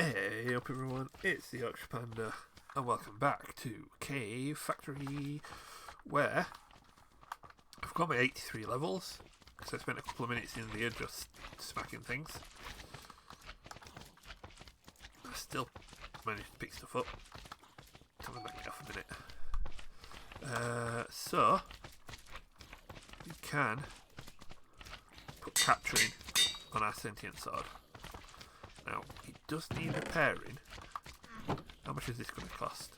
Hey up everyone, it's the Yorkshire Panda, and welcome back to Cave Factory, where I've got my 83 levels, because I spent a couple of minutes in there just smacking things. I still managed to pick stuff up. Tell me back it off a minute. So, you can put capturing on our sentient sword. Now, it does need repairing. How much is this going to cost?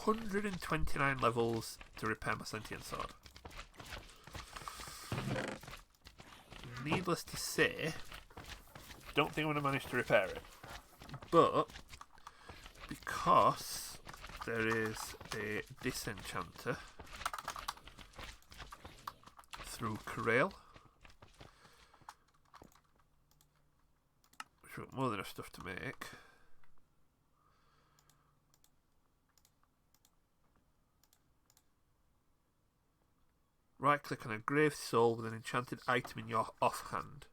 129 levels to repair my sentient sword. Needless to say, don't think I'm going to manage to repair it. But, because there is a disenchanter through Corral, more than enough stuff to make. Right click on a grave soul with an enchanted item in your offhand,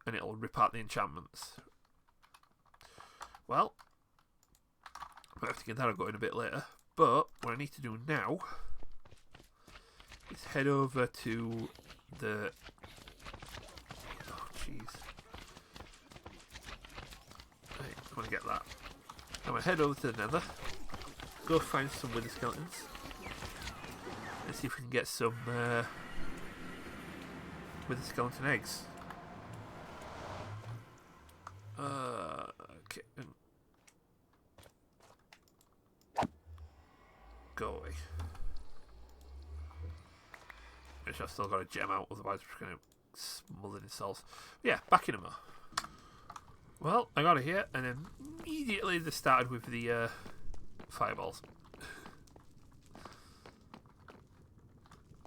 and it'll rip out the enchantments. Well, I might have to get that going a bit later, but what I need to do now is head over to the... oh jeez. I want to get that. I'm going to head over to the nether, go find some wither skeletons, and see if we can get some wither skeleton eggs. Okay. Go away. I've still got a gem out, otherwise we're going to smother in souls. Yeah, back in a moment. Well, I got it here, and immediately they started with the fireballs.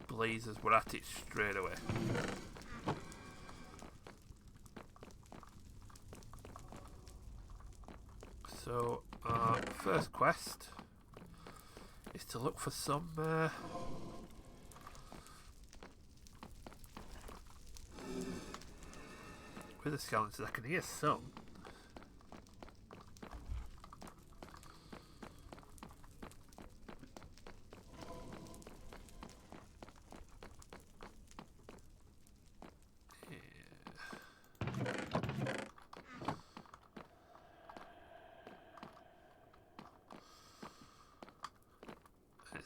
Blazers were at it straight away. So, our first quest is to look for some wither skeletons. I can hear some.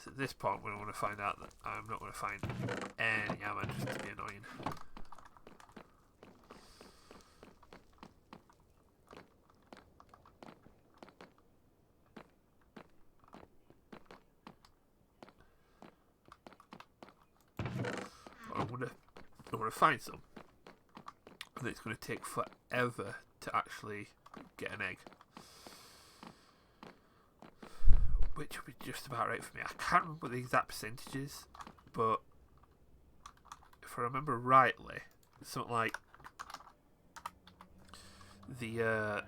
At this point, we want to find out that I'm not going to find any ammo just to be annoying. I want to find some, and it's going to take forever to actually get an egg. Which would be just about right for me. I can't remember the exact percentages, but if I remember rightly, something like the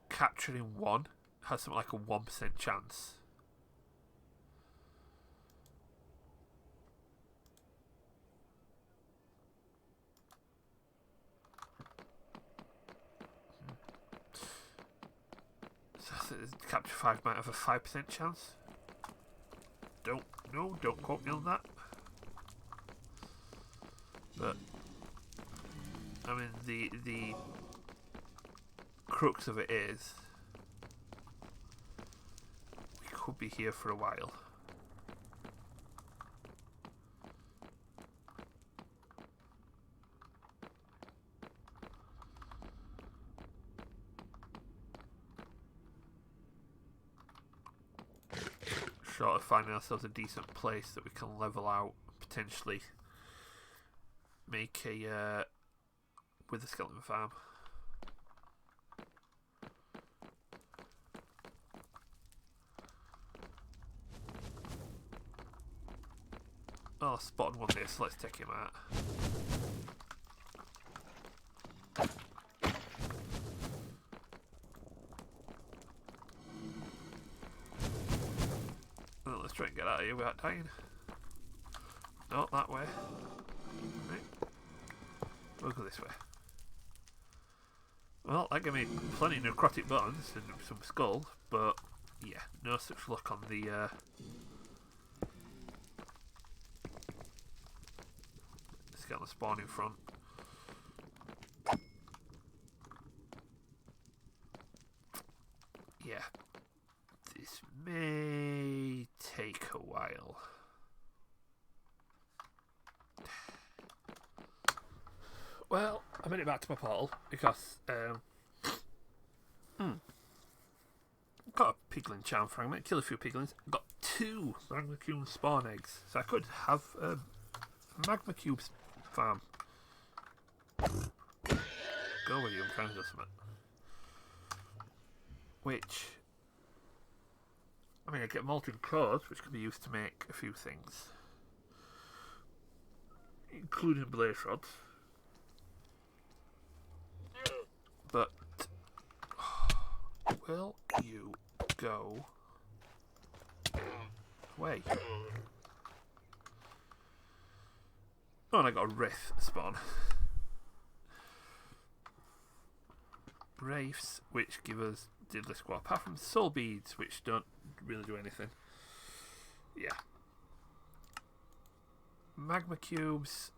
capturing one has something like a 1% chance. Capture 5 might have a 5% chance. Don't quote me on that. But I mean, the crux of it is we could be here for a while. Short of finding ourselves a decent place that we can level out, potentially make a wither skeleton farm. Oh, I spotted one there, so let's take him out. Let's try and get out of here without dying. Not that way. Right. We'll go this way. Well, that gave me plenty of necrotic bones and some skull, but yeah, no such luck on the skeleton spawn in front. Yeah, this may take a while. Well, I made it back to my portal because got a piglin charm fragment, kill a few piglins, got 2 magma cube spawn eggs, so I could have a magma cubes farm. Go with you, I'm trying to do something. Which, I mean, I get molten cores, which can be used to make a few things, including blaze rods. But will you go away? Oh, and I got a wraith spawn. Wraiths, which give us diddly squat, apart from soul beads, which don't really do anything. Yeah. Magma cubes.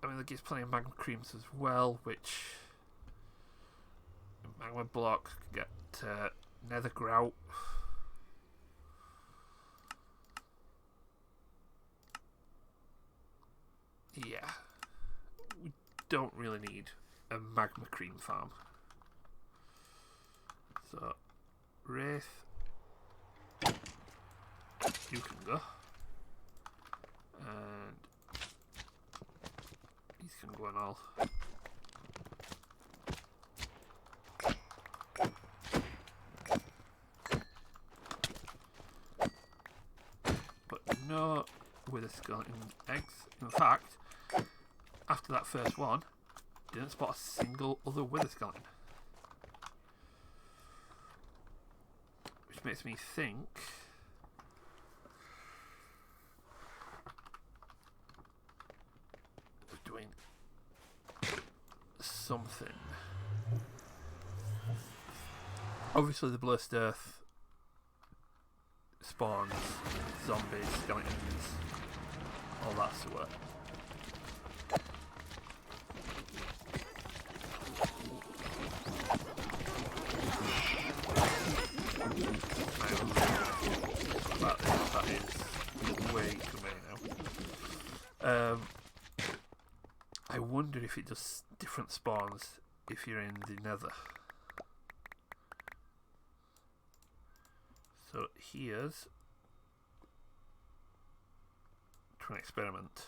I mean, that gives plenty of magma creams as well, which magma block can get nether grout. Yeah, we don't really need a magma cream farm. So, Wraith, you can go, and these can go on all. But no with a skeleton eggs. In fact, after that first one, didn't spot a single other wither skeleton. Which makes me think of doing something. Obviously the Blessed Earth spawns zombies, skeletons, all that sort. That is way too many now. I wonder if it does different spawns if you're in the nether. So here's to an experiment.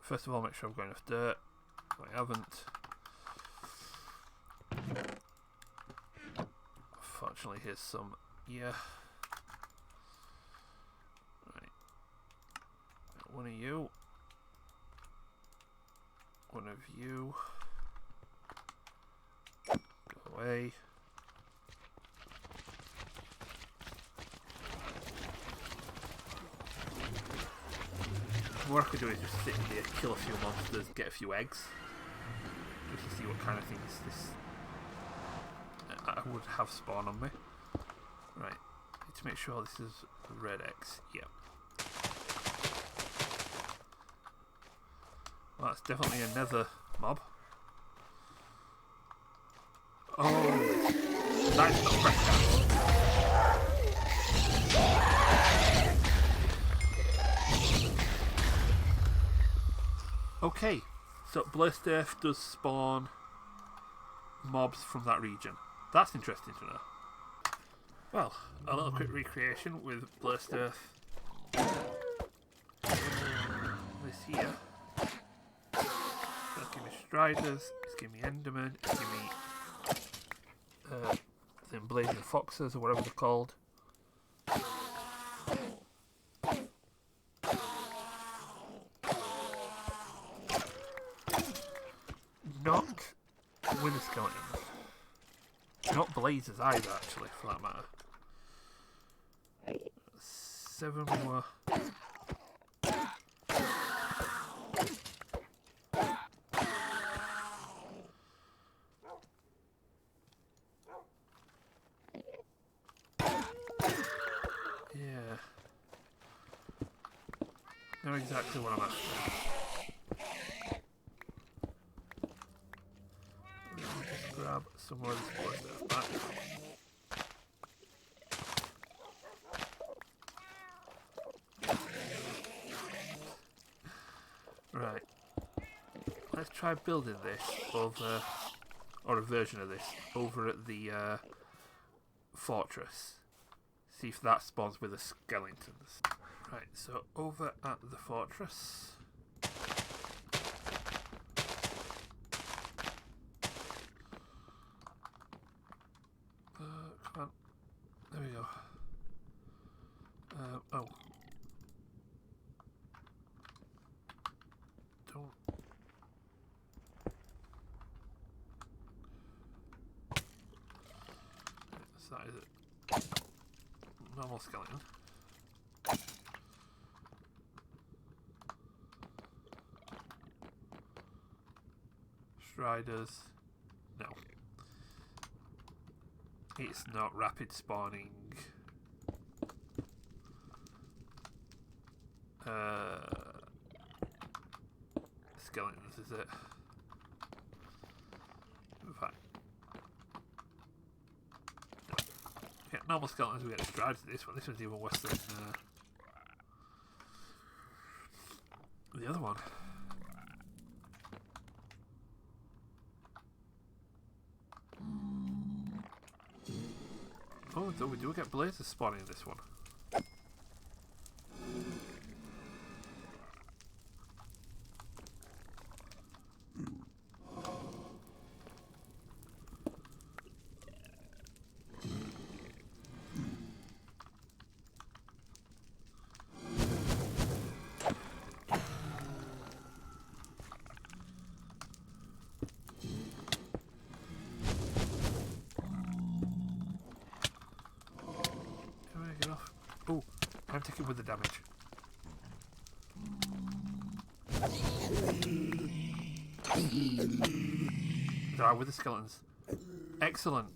First of all, make sure I've got enough dirt. I haven't. Unfortunately, here's some. Yeah. Right. One of you. One of you. Go away. What I could do is just sit in here, kill a few monsters, get a few eggs, just to see what kind of things this I would have spawn on me. Right, need to make sure this is red X. Yep. Well, that's definitely another mob. Oh, that's not fresh down. Okay, so Blessed Earth does spawn mobs from that region. That's interesting to know. Well, a little quick recreation with Blessed Earth. This here. Let's give me Striders, let's give me Enderman, let's give me them Blazing Foxes or whatever they're called. Not Wither Skeletons. Not Blazers either, actually, for that matter. 7 more. know exactly what I'm after. Just grab some more of this blood stuff back. Right. Let's try building this over, or a version of this, over at the fortress. See if that spawns with the skeletons. Right, so over at the fortress. Come on. There we go. Oh. Don't. So that is it. Normal skeleton. Striders. No. It's not rapid spawning. Skeletons, is it? In fact, no. Yeah, normal skeletons we get striders. This one's even worse than the other one. Oh, though we do get blazes spawning in this one. Oh, I'm taking with the damage. There are with the skeletons. Excellent.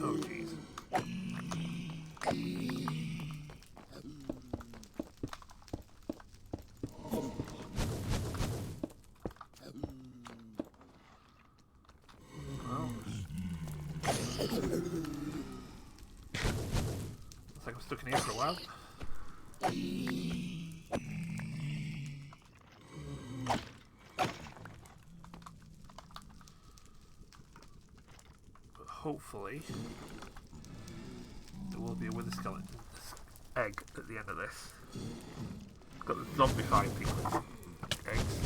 Oh jeez. Looks like I'm stuck in here for a while. But hopefully there will be a wither skeleton egg at the end of this. Got the zombified people eggs.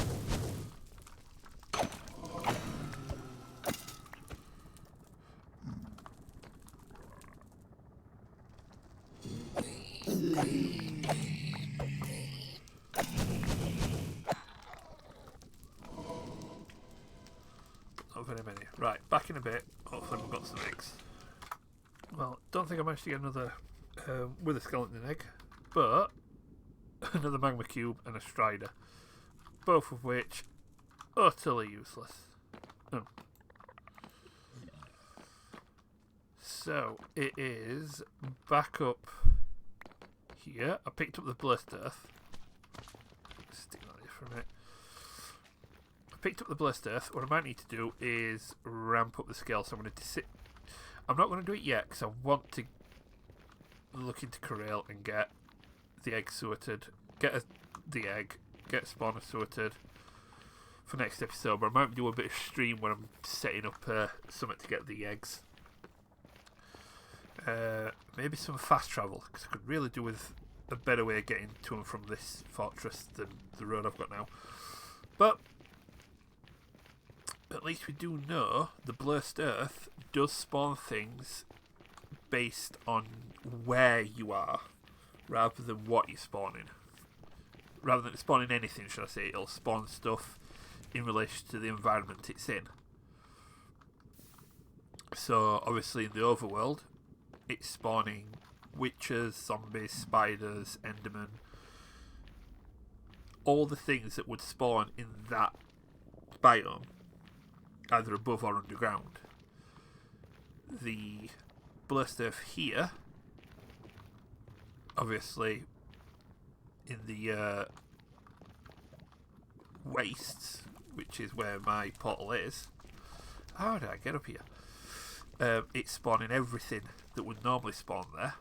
Not very many. Right, back in a bit. Hopefully we've got some eggs. Well, don't think I managed to get another wither skeleton egg, but another magma cube and a strider, both of which utterly useless. Oh. So it is back up here. I picked up the blessed earth. Stick that there for a minute. I picked up the blessed earth. What I might need to do is ramp up the scale. So I'm going to sit. I'm not going to do it yet because I want to look into Corral and get the egg sorted. The egg. Get spawner sorted for next episode. But I might do a bit of stream when I'm setting up something to get the eggs. Maybe some fast travel, because I could really do with a better way of getting to and from this fortress than the road I've got now. But at least we do know the blessed earth does spawn things based on where you are, rather than what you're spawning. Rather than spawning anything, should I say, it'll spawn stuff in relation to the environment it's in. So obviously in the overworld, it's spawning witches, zombies, spiders, endermen. All the things that would spawn in that biome, either above or underground. The Blessed Earth here. Obviously, in the wastes, which is where my portal is. How did I get up here? It's spawning everything that would normally spawn there.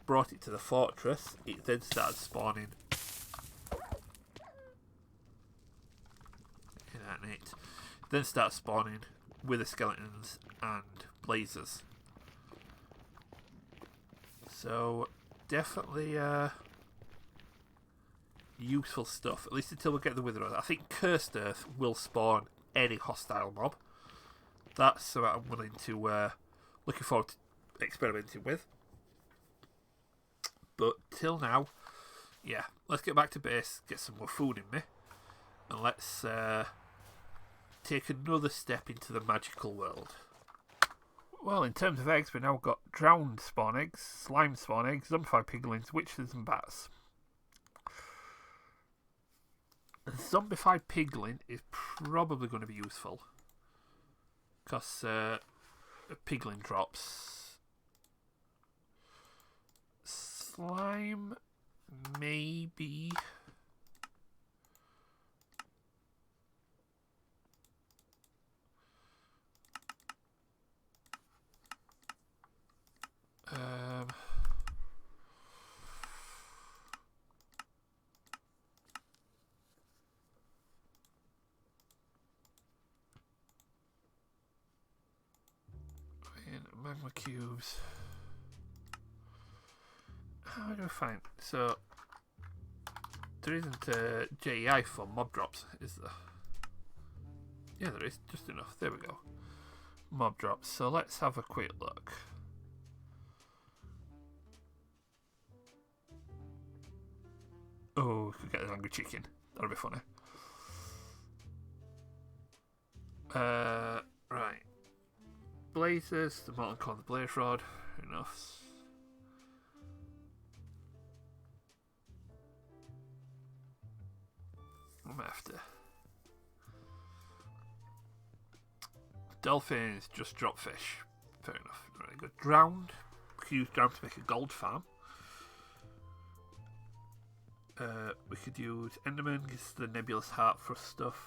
Brought it to the fortress. It then started spawning. And it then starts spawning wither skeletons and blazers. So definitely useful stuff, at least until we get the wither. I think Cursed Earth will spawn any hostile mob. That's something I'm willing to looking forward to experimenting with. But till now, yeah, let's get back to base, get some more food in me, and let's take another step into the magical world. Well, in terms of eggs, we've now got drowned spawn eggs, slime spawn eggs, zombified piglins, witches and bats. A zombified piglin is probably going to be useful, because a piglin drops. Slime, maybe. Magma cubes. How do I find? So there isn't a JEI for mob drops, is there? Yeah, there is. Just enough. There we go. Mob drops. So let's have a quick look. Oh, we could get an angry chicken. That'll be funny. Right. Blazers, the molten core, the blaze rod. Enough. I'm after. Dolphins just drop fish. Fair enough. Really good. Drowned. Use drowned to make a gold farm. We could use Enderman, gets the nebulous heart for stuff.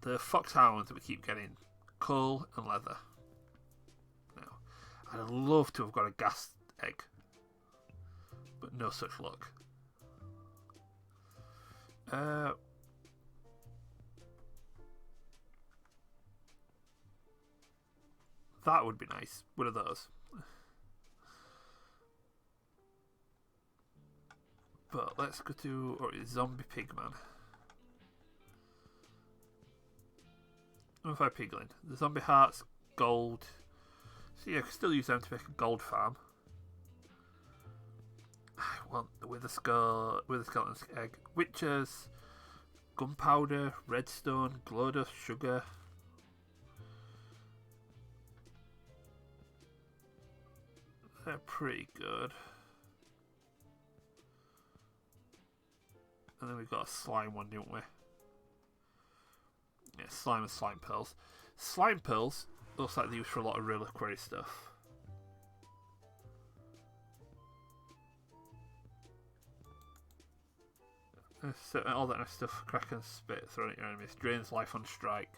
The foxhounds that we keep getting, coal and leather. Now, I'd love to have got a gas egg, but no such luck. That would be nice. One of those. But let's go to zombie pigman. If I piglin, the zombie hearts, gold. So yeah, I can still use them to make a gold farm. I want the wither skeleton's egg, witches, gunpowder, redstone, glow dust, sugar. They're pretty good. And then we've got a slime one, didn't we? Yeah, slime and slime pearls. Slime pearls looks like they're used for a lot of reliquary stuff. So, all that nice stuff. Crack and spit thrown at your enemies. Drains life on strike.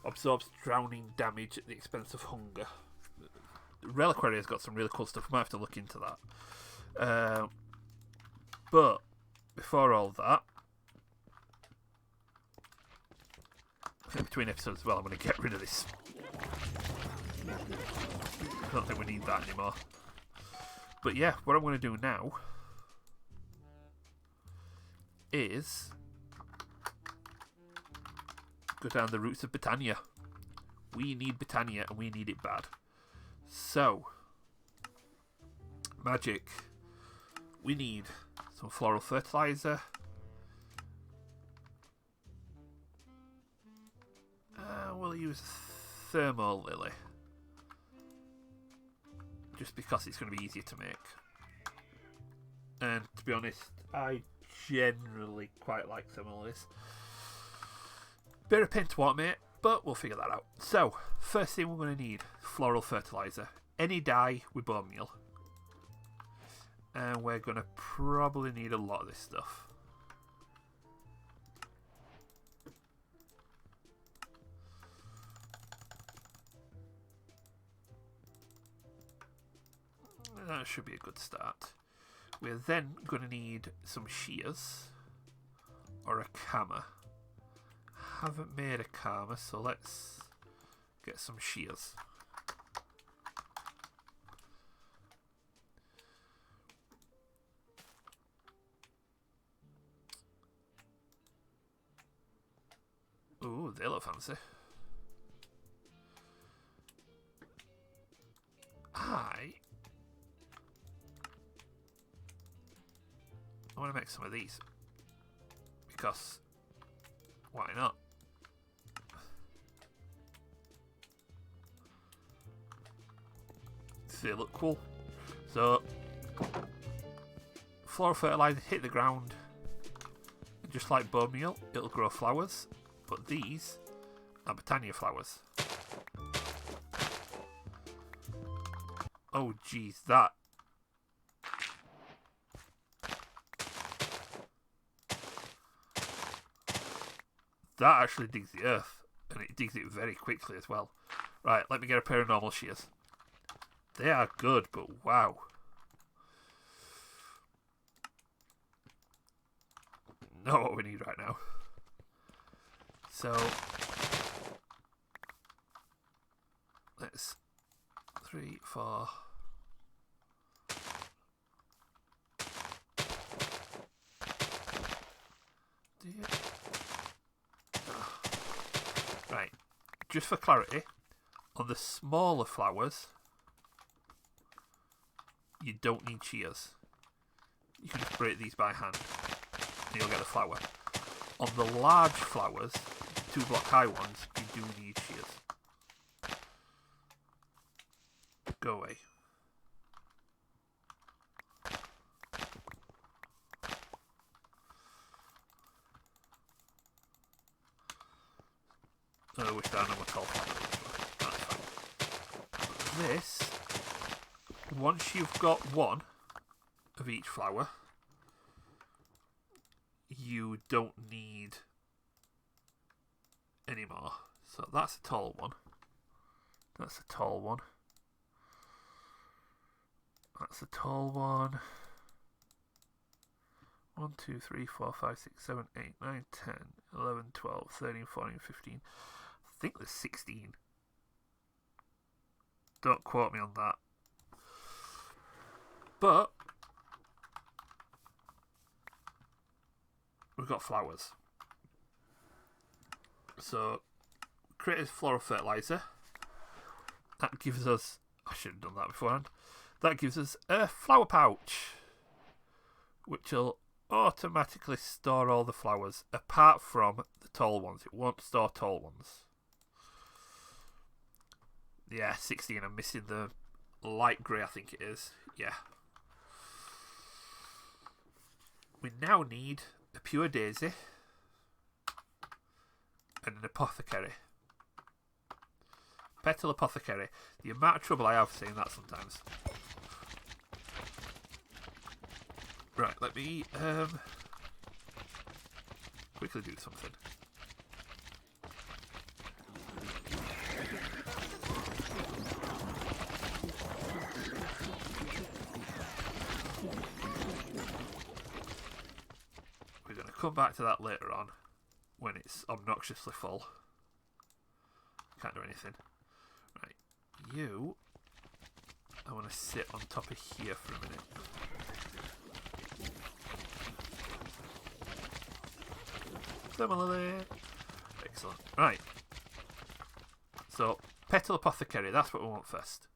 Absorbs drowning damage at the expense of hunger. Reliquary has got some really cool stuff. We might have to look into that. But before all that, I think between episodes as well, I'm going to get rid of this. I don't think we need that anymore. But yeah, what I'm going to do now is go down the routes of Botania. We need Botania and we need it bad. So, magic. We need some Floral Fertilizer. We'll use Thermal Lily. Just because it's going to be easier to make. And to be honest, I generally quite like Thermal Lilies. Bit of pain to automate, but we'll figure that out. So, first thing we're going to need, Floral Fertilizer. Any dye with bone meal. And we're going to probably need a lot of this stuff. That should be a good start. We're then going to need some shears or a kammer. Haven't made a kammer, so let's get some shears. Ooh, they look fancy. I want to make some of these because why not? They look cool. So, Floral Fertilizer hit the ground, and just like bone meal, it'll grow flowers. But these are Botania flowers. Oh geez, that actually digs the earth, and it digs it very quickly as well. Right, let me get a pair of normal shears. They are good, but wow. Not what we need right now. So, let's 3, 4. Right, just for clarity, on the smaller flowers, you don't need shears. You can just break these by hand, and you'll get the flower. On the large flowers, 2 block high ones, you do need shears. Go away. I wish I know what tall flower. That's fine. This, once you've got one of each flower, you don't need any more. So that's a tall one. That's a tall one. That's a tall one. 1, 2, 3, 4, 5, 6, 7, 8, 9, 10, 11, 12, 13, 14, 15. I think there's 16. Don't quote me on that. But we've got flowers. So, create a Floral Fertilizer. That gives us... I should have done that beforehand. That gives us a flower pouch, which will automatically store all the flowers, apart from the tall ones. It won't store tall ones. Yeah, 16. I'm missing the light grey, I think it is. Yeah. We now need a pure daisy and an apothecary. Petal Apothecary. The amount of trouble I have saying that sometimes. Right, let me quickly do something. We're going to come back to that later on when it's obnoxiously full. Can't do anything. Right, you, I want to sit on top of here for a minute. Similarly. Excellent. Right. So, Petal Apothecary, that's what we want first.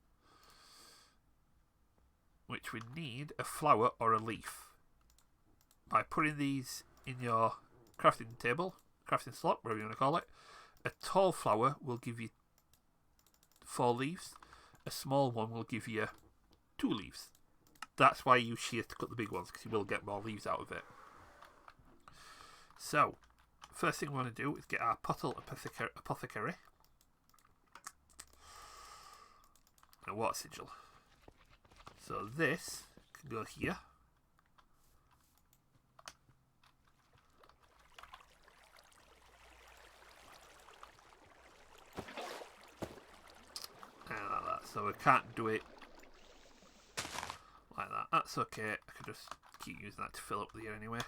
Which we need a flower or a leaf. By putting these in your crafting table, crafting slot, whatever you want to call it, a tall flower will give you 4 leaves. A small one will give you 2 leaves. That's why you use shears to cut the big ones, because you will get more leaves out of it. So, first thing we want to do is get our Petal Apothecary and a water sigil. So this can go here. And like that. So we can't do it like that. That's okay. I could just keep using that to fill up the air anyway.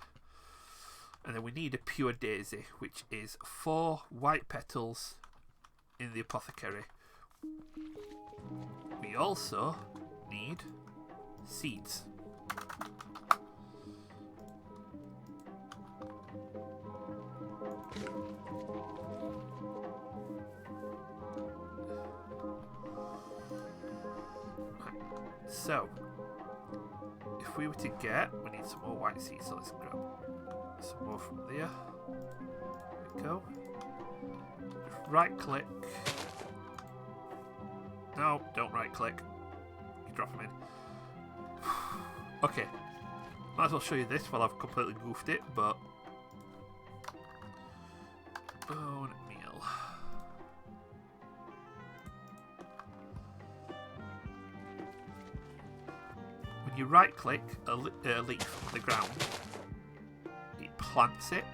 And then we need a pure daisy, which is 4 white petals in the apothecary. We also need seeds. So, if we were to get, we need some more white seeds, so let's grab some more from there. There we go. Just right click. No, don't right click. You drop them in. Okay. Might as well show you this while I've completely goofed it, but bone meal. When you right click a leaf on the ground, it plants it,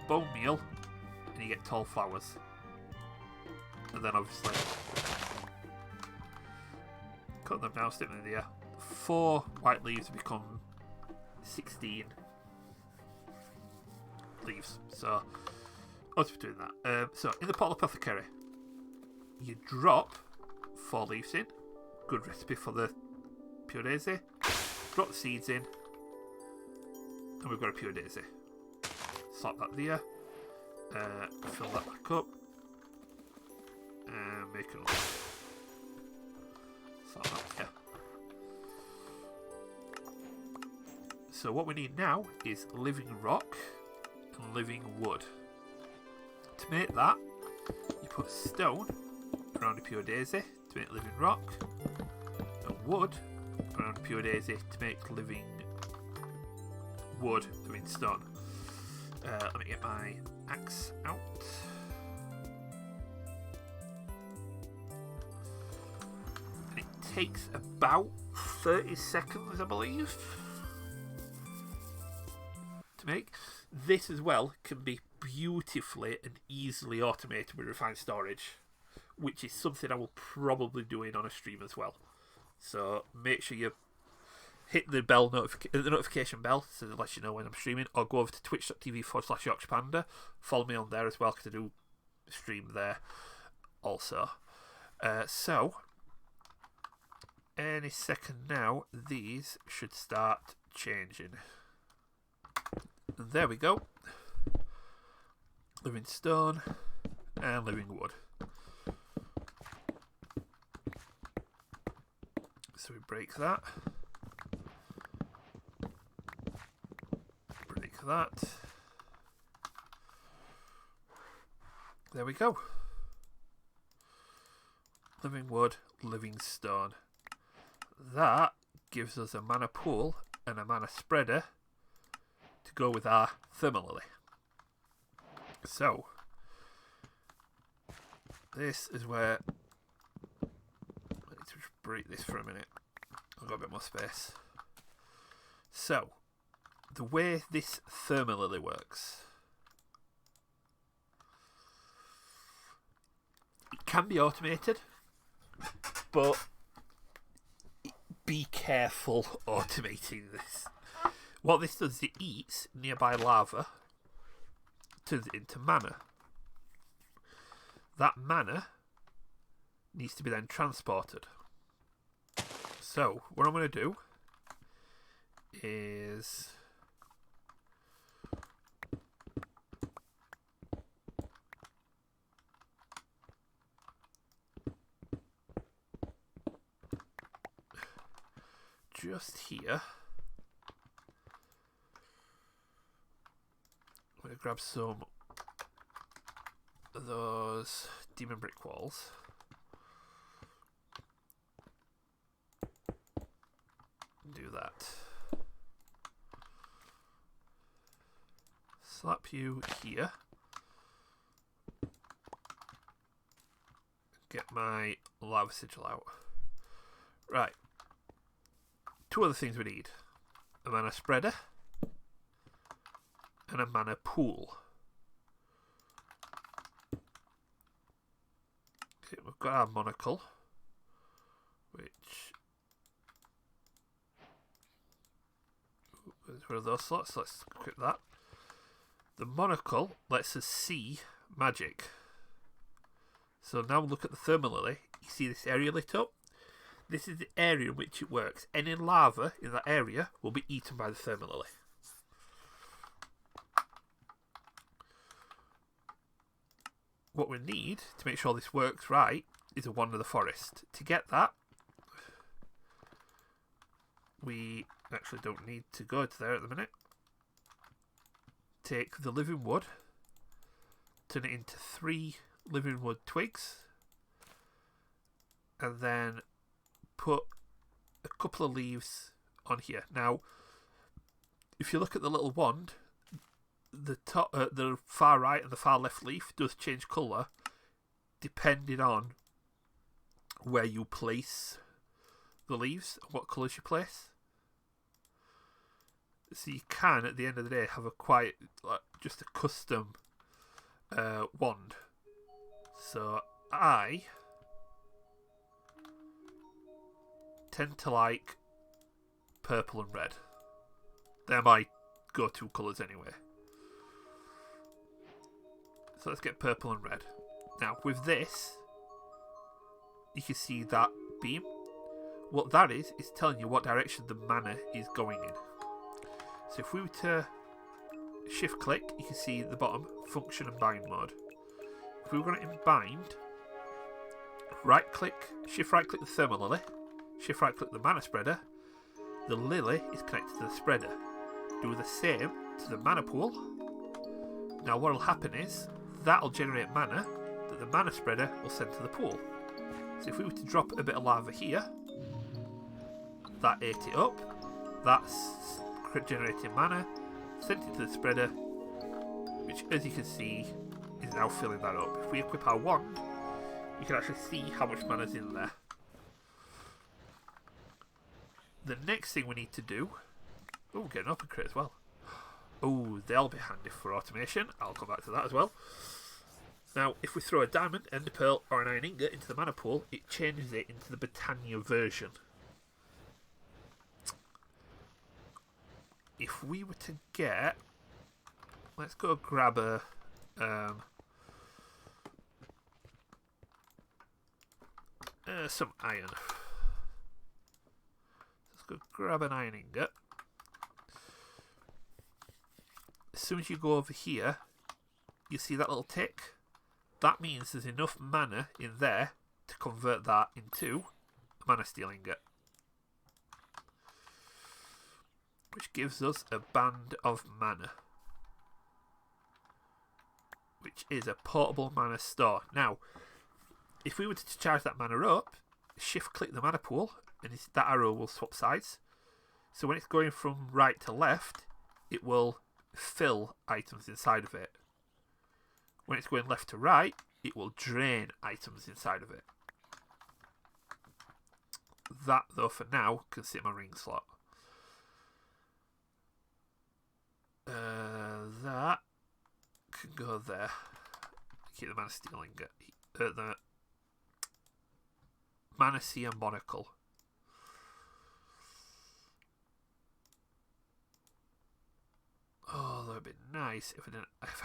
bone meal, and you get tall flowers. And then obviously cut them down, stick them in the air. 4 white leaves become 16 leaves. So I'll just be doing that. So in the Petal Apothecary, you drop 4 leaves in. Good recipe for the pure daisy. Drop the seeds in, and we've got a pure daisy. Slot that there. Fill that back up. And make another. Slot that there. So what we need now is living rock and living wood. To make that, you put stone around a pure daisy to make living rock, and wood around a pure daisy to make living wood, living stone. Let me get my axe out. And it takes about 30 seconds, I believe, to make. This as well can be beautifully and easily automated with refined storage, which is something I will probably do on a stream as well. So make sure you hit the bell the notification bell so it lets you know when I'm streaming, or go over to twitch.tv/Yorkshire Panda. Follow me on there as well because I do stream there also. So any second now, these should start changing. And there we go. Living stone and living wood. So we break that. Break that. There we go. Living wood, living stone. That gives us a mana pool and a mana spreader to go with our Thermalily. So this is where I need to just break this for a minute. I've got a bit more space. So the way this Thermalily works, it can be automated, but be careful automating this. What this does is it eats nearby lava, turns it into mana. That mana needs to be then transported. So what I'm going to do is just here, I'm going to grab some of those demon brick walls. Do that. Slap you here. get my lava sigil out. Right. Two other things we need. A mana spreader and a mana pool. Okay, we've got our monocle, which... Where's one of those slots? Let's equip that. The monocle lets us see magic. So now look at the thermal lily. You see this area lit up? This is the area in which it works. Any lava in that area will be eaten by the thermal lily. What we need to make sure this works right is a wand of the forest. To get that, we actually don't need to go to there at the minute. Take the living wood, turn it into 3 living wood twigs, and then put a couple of leaves on here. Now, if you look at the little wand, the top, the far right and the far left leaf does change colour depending on where you place the leaves, what colours you place. So you can, at the end of the day, have a quite just a custom wand. So I tend to like purple and red. They're my go-to colours anyway. So let's get purple and red. Now with this, you can see that beam. What that is telling you what direction the mana is going in. So if we were to shift click, you can see at the bottom, function and bind mode. If we were going to bind, right click, shift right click the thermal lily, shift right click the mana spreader, the lily is connected to the spreader. Do the same to the mana pool. Now what will happen is, that will generate mana that the mana spreader will send to the pool. So if we were to drop a bit of lava here, that ate it up, that's generating mana, sent it to the spreader, which as you can see is now filling that up. If we equip our wand, you can actually see how much mana is in there. The next thing we need to do, oh, get an open crate as well. Oh, they'll be handy for automation. I'll come back to that as well. Now, if we throw a diamond, ender pearl, or an iron ingot into the mana pool, it changes it into the Botania version. If we were to get... Let's go grab a... some iron. Let's go grab an iron ingot. As soon as you go over here, you see that little tick? That means there's enough mana in there to convert that into a mana steel ingot, which gives us a band of mana, which is a portable mana store. Now, if we were to charge that mana up, shift click the mana pool, and that arrow will swap sides. So when it's going from right to left, it will fill items inside of it. When it's going left to right, it will drain items inside of it. That, though, for now, can sit in my ring slot. That can go there. Keep the mana steel ingot. The mana sea and monocle. Oh, that would be nice if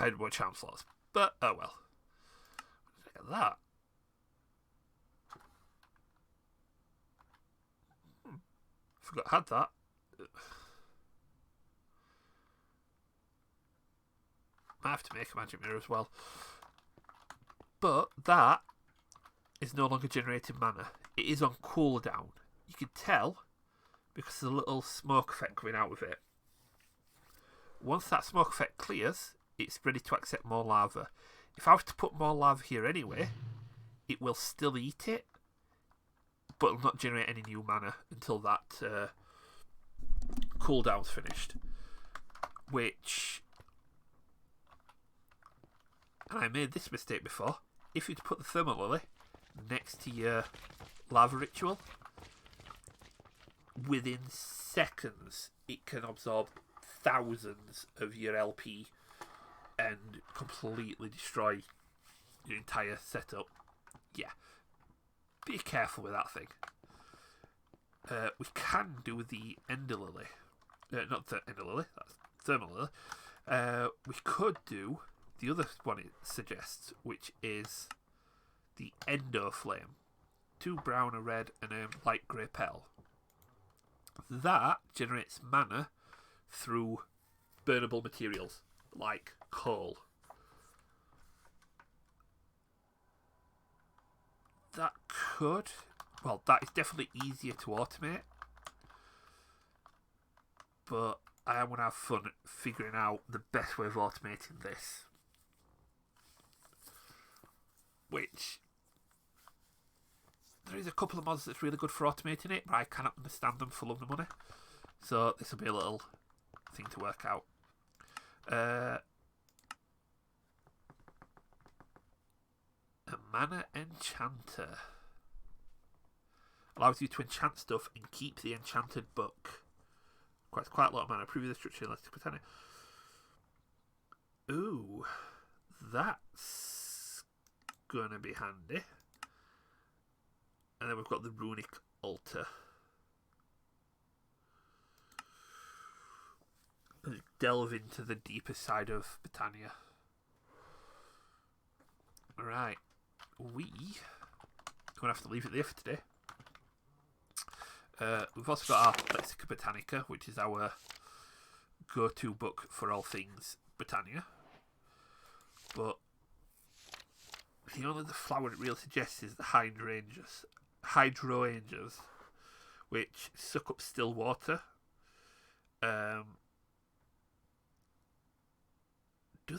I had more charm slots. But, oh well. Look at that. Forgot I had that. Might have to make a magic mirror as well. But that is no longer generating mana. It is on cooldown. You can tell because there's a little smoke effect coming out of it. Once that smoke effect clears, it's ready to accept more lava. If I was to put more lava here anyway, it will still eat it, but will not generate any new mana until that cooldown's finished. Which, and I made this mistake before, if you put the thermal lily next to your lava ritual, within seconds it can absorb thousands of your LP and completely destroy your entire setup. Yeah, be careful with that thing. We can do the Ender Lily. Not the Ender Lily, that's Thermal Lily. We could do the other one it suggests, which is the Endo Flame. 2 brown, a red, and a light grey petal. That generates mana through burnable materials, like coal. That could... Well, that is definitely easier to automate. But I am going to have fun figuring out the best way of automating this. Which... There is a couple of mods that's really good for automating it, but I cannot understand them for love of the money. So this will be a little thing to work out. A mana enchanter. Allows you to enchant stuff and keep the enchanted book. Quite a lot of mana. Preview the structure in Botania. Ooh, that's gonna be handy. And then we've got the runic altar. Let's delve into the deeper side of Botania. Alright, we're gonna have to leave it there for today. We've also got our Lexica Botanica, which is our go-to book for all things Botania. But the only flower it really suggests is the hydrangeas, which suck up still water. Do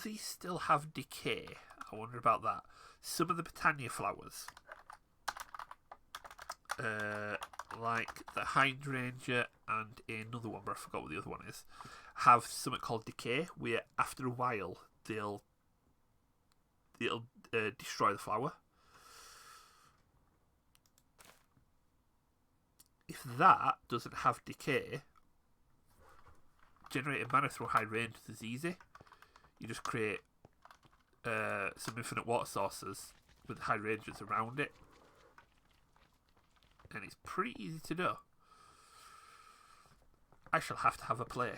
these still have decay? I wonder about that. Some of the Botania flowers, like the hydrangea and another one, but I forgot what the other one is, have something called decay, where after a while it'll destroy the flower. If that doesn't have decay, generating mana through hydrangeas is easy. You just create some infinite water sources with hydrangeas around it, and it's pretty easy to do. I shall have to have a play.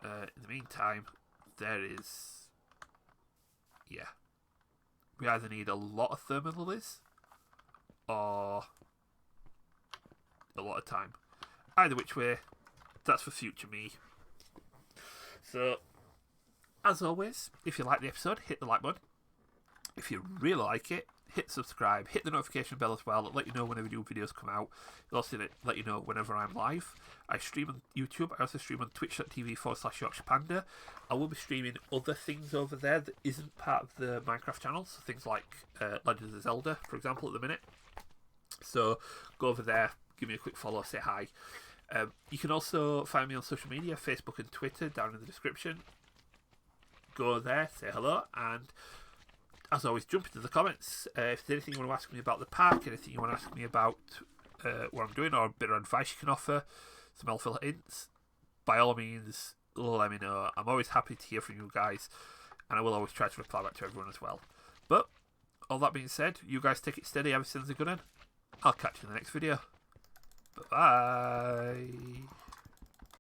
In the meantime, there is... Yeah. We either need a lot of thermal lilies or a lot of time. Either which way, that's for future me. So, as always, if you like the episode, hit the like button. If you really like it, hit subscribe, hit the notification bell as well. It'll let you know whenever new videos come out. It'll also let you know whenever I'm live. I stream on YouTube. I also stream on twitch.tv/Yorkshire Panda. I will be streaming other things over there that isn't part of the Minecraft channel. So things like Legends of Zelda, for example, at the minute. So go over there, give me a quick follow, say hi. You can also find me on social media, Facebook and Twitter, down in the description. Go there, say hello, and as always, jump into the comments. If there's anything you want to ask me about the park, anything you want to ask me about what I'm doing, or a bit of advice you can offer, some helpful hints, by all means, let me know. I'm always happy to hear from you guys, and I will always try to reply back to everyone as well. But, all that being said, you guys take it steady, everything's a good one. I'll catch you in the next video. Bye-bye.